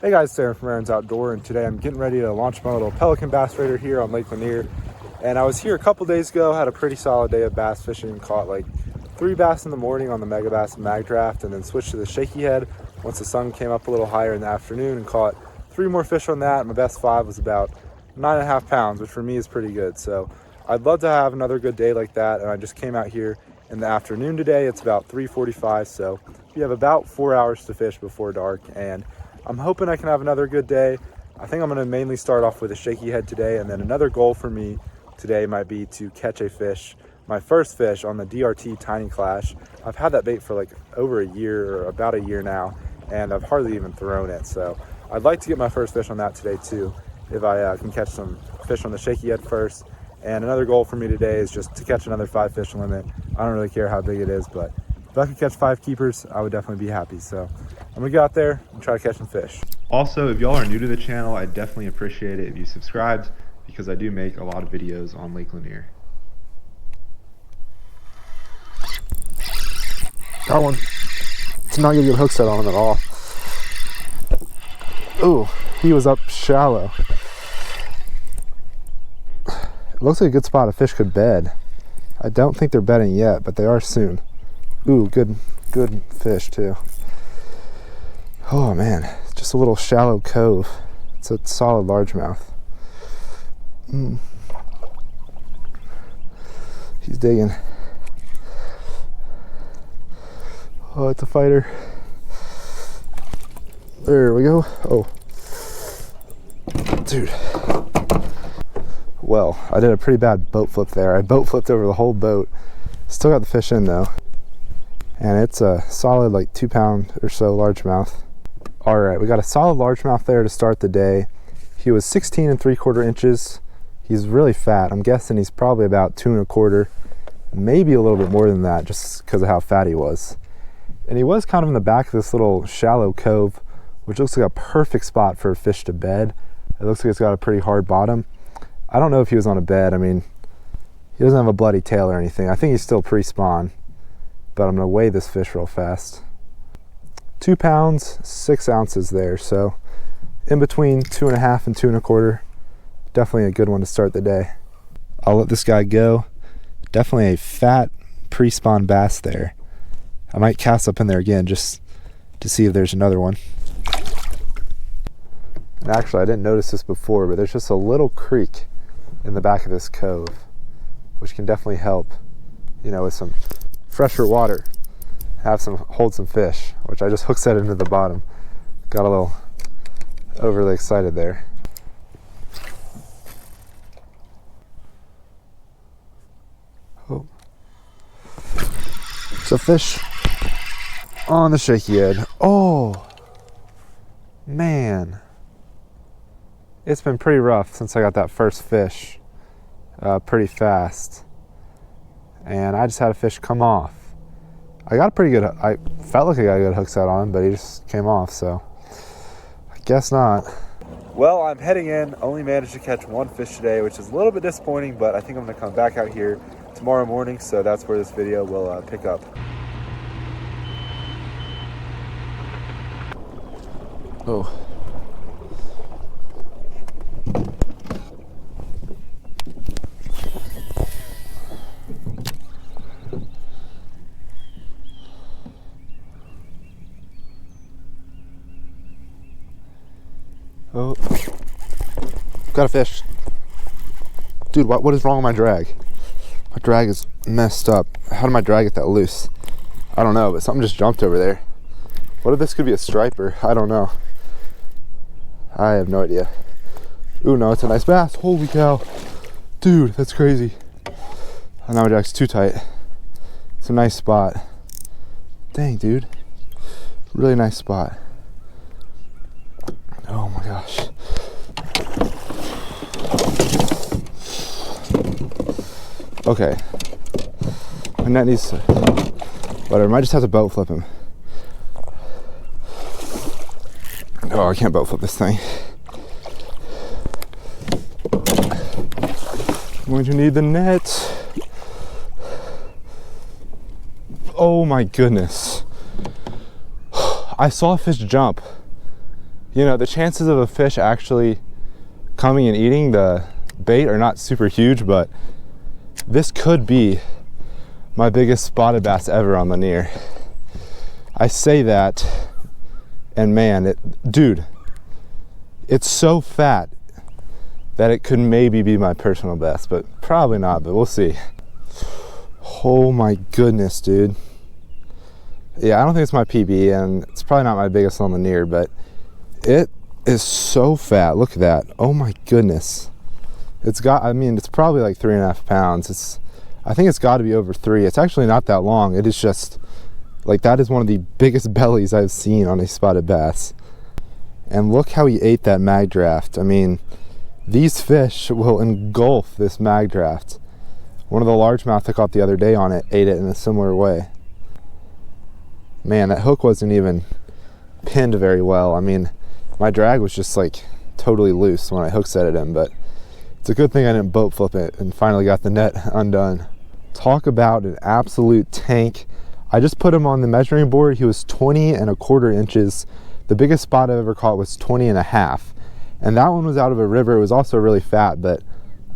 Hey guys, Sarah from Aaron's Outdoor, and today I'm getting ready to launch my little pelican bass raider here on Lake Lanier. And I was here a couple days ago, had a pretty solid day of bass fishing, caught like 3 bass in the morning on the Mega Bass Mag Draft, and then switched to the Shakey head once the sun came up a little higher in the afternoon and caught 3 more fish on that. My best 5 was about 9.5 pounds, which for me is pretty good. So I'd love to have another good day like that, and I just came out here in the afternoon today. It's about 3:45, so you have about 4 hours to fish before dark, and I'm hoping I can have another good day. I think I'm going to mainly start off with a Shakey head today, and then another goal for me today might be to catch a fish, my first fish on the DRT Tiny Clash. I've had that bait for like over a year, or about a year now, and I've hardly even thrown it. So I'd like to get my first fish on that today too, if I can catch some fish on the Shakey head first. And another goal for me today is just to catch another 5 fish limit. I don't really care how big it is, but if I could catch 5 keepers, I would definitely be happy. So I'm gonna go out there and try to catch some fish. Also, if y'all are new to the channel, I'd definitely appreciate it if you subscribed, because I do make a lot of videos on Lake Lanier. Got one. It's not gonna get a hook set on him at all. Ooh, he was up shallow. It looks like a good spot a fish could bed. I don't think they're bedding yet, but they are soon. Ooh, good fish too. Oh man, just a little shallow cove. It's a solid largemouth. He's digging. Oh, it's a fighter. There we go. Oh, dude. Well, I did a pretty bad boat flip there. I boat flipped over the whole boat. Still got the fish in though. And it's a solid like 2 pound or so largemouth. All right, we got a solid largemouth there to start the day. He was 16 3/4 inches. He's really fat. I'm guessing he's probably about 2 1/4, maybe a little bit more than that, just because of how fat he was. And he was kind of in the back of this little shallow cove, which looks like a perfect spot for a fish to bed. It looks like it's got a pretty hard bottom. I don't know if he was on a bed. I mean, he doesn't have a bloody tail or anything. I think he's still pre-spawn, but I'm gonna weigh this fish real fast. 2 pounds, 6 ounces there. So in between 2.5 and 2 1/4. Definitely a good one to start the day. I'll let this guy go. Definitely a fat pre-spawn bass there. I might cast up in there again just to see if there's another one. And actually, I didn't notice this before, but there's just a little creek in the back of this cove, which can definitely help, you know, with some fresher water, hold some fish, which I just hook set into the bottom. Got a little overly excited there. Oh, it's a fish on the Shakey head. Oh man, it's been pretty rough since I got that first fish pretty fast, and I just had a fish come off. I got a pretty good, I felt like I got a good hook set on him, but he just came off, so I guess not. Well, I'm heading in. Only managed to catch 1 fish today, which is a little bit disappointing, but I think I'm gonna come back out here tomorrow morning, so that's where this video will pick up. Oh. Oh, got a fish. Dude, what is wrong with my drag? My drag is messed up. How did my drag get that loose? I don't know, but something just jumped over there. What if this could be a striper? I don't know. I have no idea. Ooh, no, it's a nice bass. Holy cow. Dude, that's crazy. Oh, now my drag's too tight. It's a nice spot. Dang, dude. Really nice spot. Oh my gosh. Okay. My net needs to, whatever, I might just have to boat flip him. Oh, I can't boat flip this thing. I'm going to need the net. Oh my goodness. I saw a fish jump you know, the chances of a fish actually coming and eating the bait are not super huge, but this could be my biggest spotted bass ever on Lanier. I say that, and man, dude, it's so fat that it could maybe be my personal best, but probably not, but we'll see. Oh my goodness, dude. Yeah, I don't think it's my PB, and it's probably not my biggest on Lanier, but it is so fat. Look at that. Oh my goodness. It's got, I mean, it's probably like 3.5 pounds. I think it's got to be over 3. It's actually not that long. It is just, like, that is one of the biggest bellies I've seen on a spotted bass. And look how he ate that mag draft. I mean, these fish will engulf this mag draft. One of the largemouth I caught the other day on it ate it in a similar way. Man, that hook wasn't even pinned very well. I mean, my drag was just like totally loose when I hook set it in, but it's a good thing I didn't boat flip it and finally got the net undone. Talk about an absolute tank. I just put him on the measuring board. He was 20.25 inches. The biggest spot I ever caught was 20.5. And that one was out of a river. It was also really fat, but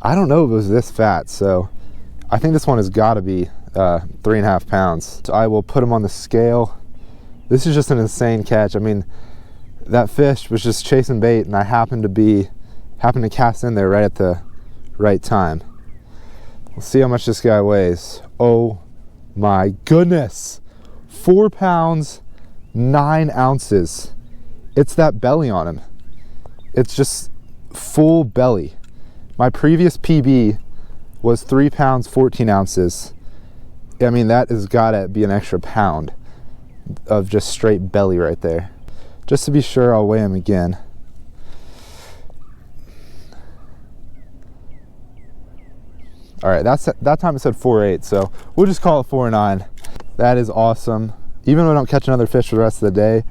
I don't know if it was this fat. So I think this one has got to be 3.5 pounds. So I will put him on the scale. This is just an insane catch. I mean, that fish was just chasing bait, and I happened to cast in there right at the right time. We'll see how much this guy weighs. Oh my goodness. 4 pounds, 9 ounces. It's that belly on him. It's just full belly. My previous PB was 3 pounds, 14 ounces. I mean, that has got to be an extra pound of just straight belly right there. Just to be sure, I'll weigh him again. All right, that time it said 4.8, so we'll just call it 4.9. That is awesome. Even if I don't catch another fish for the rest of the day,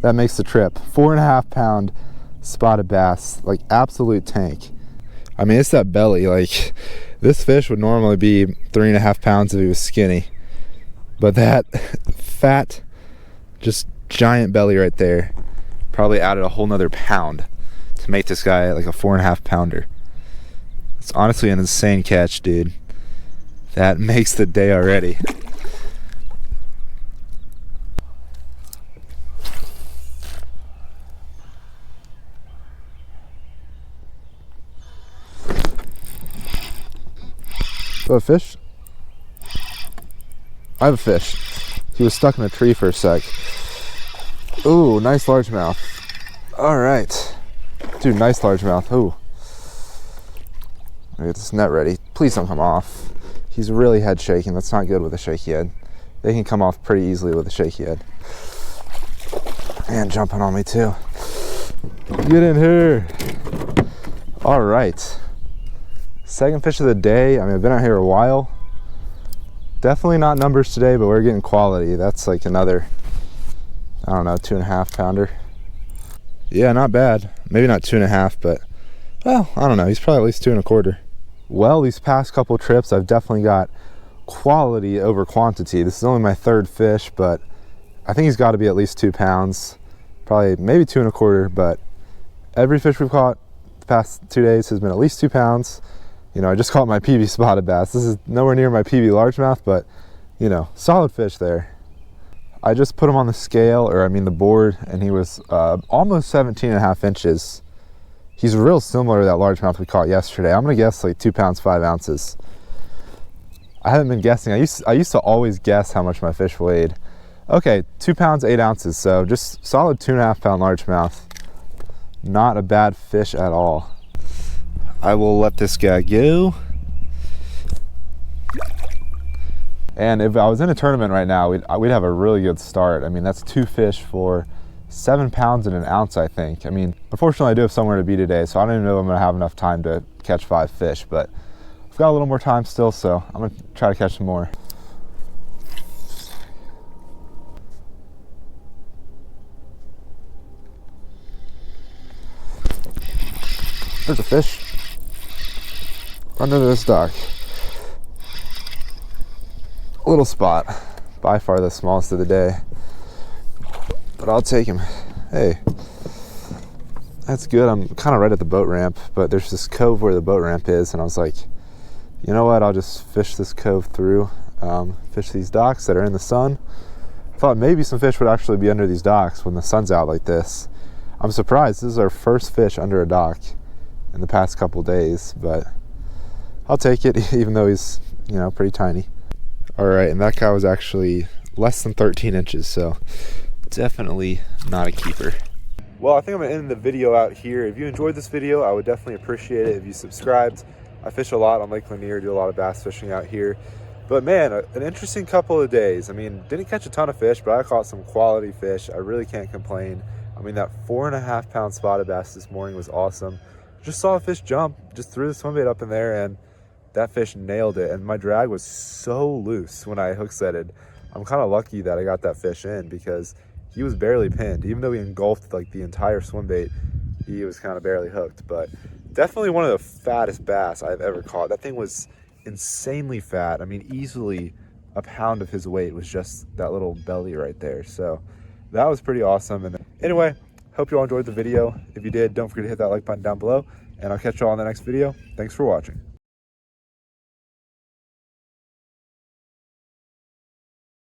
that makes the trip. 4.5 pound spotted bass, like absolute tank. I mean, it's that belly. Like, this fish would normally be 3.5 pounds if he was skinny, but that fat, just giant belly right there probably added a whole nother pound to make this guy like a 4.5 pounder. It's honestly an insane catch, dude. That makes the day already. Do I have a fish? I have a fish. He was stuck in a tree for a sec. Ooh, nice largemouth. All right. Dude, nice largemouth. Ooh. I get this net ready. Please don't come off. He's really head shaking. That's not good with a shaky head. They can come off pretty easily with a shaky head. And jumping on me too. Get in here. All right. Second fish of the day. I mean, I've been out here a while. Definitely not numbers today, but we're getting quality. That's like another, I don't know, 2.5 pounder. Yeah, not bad. Maybe not 2.5, but well, I don't know. He's probably at least 2.25. Well, these past couple trips, I've definitely got quality over quantity. This is only my third fish, but I think he's got to be at least 2 pounds. Probably maybe 2.25, but every fish we've caught the past 2 days has been at least 2 pounds. You know, I just caught my PB spotted bass. This is nowhere near my PB largemouth, but, you know, solid fish there. I just put him on the scale, or I mean the board, and he was almost 17.5 inches. He's real similar to that largemouth we caught yesterday. I'm gonna guess like 2 pounds, 5 ounces. I haven't been guessing. I used to always guess how much my fish weighed. Okay, 2 pounds, 8 ounces. So just solid 2.5 pound largemouth. Not a bad fish at all. I will let this guy go. And if I was in a tournament right now, we'd have a really good start. I mean, that's 2 fish for 7 pounds and an ounce, I think. I mean, unfortunately, I do have somewhere to be today, so I don't even know if I'm gonna have enough time to catch 5 fish, but I've got a little more time still, so I'm gonna try to catch some more. There's a fish. Under this dock. A little spot. By far the smallest of the day. But I'll take him. Hey. That's good. I'm kind of right at the boat ramp, but there's this cove where the boat ramp is, and I was like, you know what, I'll just fish this cove through, fish these docks that are in the sun. I thought maybe some fish would actually be under these docks when the sun's out like this. I'm surprised. This is our first fish under a dock in the past couple days, but I'll take it, even though he's, you know, pretty tiny. All right, and that guy was actually less than 13 inches, so definitely not a keeper. Well, I think I'm gonna end the video out here. If you enjoyed this video, I would definitely appreciate it if you subscribed. I fish a lot on Lake Lanier, do a lot of bass fishing out here. But man, an interesting couple of days. I mean, didn't catch a ton of fish, but I caught some quality fish. I really can't complain. I mean, that 4.5 pound spotted bass this morning was awesome. Just saw a fish jump, just threw the swim bait up in there, and that fish nailed it. And my drag was so loose when I hook setted. I'm kind of lucky that I got that fish in because he was barely pinned. Even though he engulfed like the entire swim bait, he was kind of barely hooked. But definitely one of the fattest bass I've ever caught. That thing was insanely fat. I mean, easily a pound of his weight was just that little belly right there. So that was pretty awesome. And anyway, hope you all enjoyed the video. If you did, don't forget to hit that like button down below, and I'll catch you all in the next video. Thanks for watching.